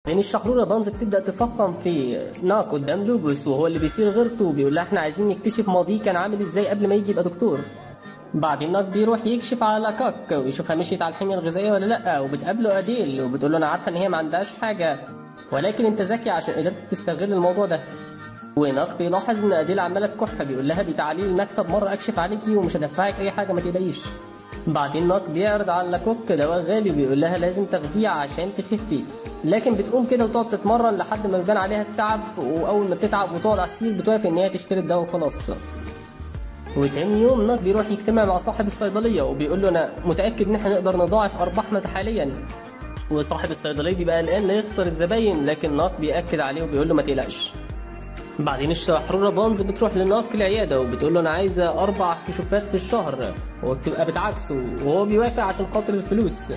لان الشحرورة بانز بتبدأ تفخم في ناك قدام لوجوس، وهو اللي بيصير غيرته وبيقول لها احنا عايزين نكتشف ماضيه كان عامل ازاي قبل ما يجي يبقى دكتور. بعدين ناك بيروح يكشف على كاك ويشوفها مشيت على الحمية الغذائية ولا لأ، وبتقابله أديل وبتقول له أنا عارفة إن هي ما عندهاش حاجة، ولكن أنت ذكي عشان قدرت تستغل الموضوع ده. وناك بيلاحظ إن أديل عمالة تكح، بيقول لها بتعالي المكتب مرة أكشف عليكي ومش هدفعك أي حاجة ما تقلقيش. بعدين ناك بيعرض على كوك دواء غالي وبيقول لها لازم تاخديه عشان تخفي، لكن بتقوم كده وتقعد تتمرن لحد ما بيبان عليها التعب، وأول ما بتتعب وتقعد على السرير بتوافق إن هي تشتري الدواء وخلاص. وتاني يوم ناك بيروح يجتمع مع صاحب الصيدلية وبيقول له أنا متأكد إن احنا نقدر نضاعف أرباحنا حاليا، وصاحب الصيدلية بيبقى قلقان لا يخسر الزباين، لكن ناك بيأكد عليه وبيقول له ما تقلقش. بعدين الشحرورة بانز بتروح لناك العيادة وبتقول له أنا عايزة 4 كشوفات في الشهر، وبتبقى بتعاكسه وهو بيوافق عشان خاطر الفلوس.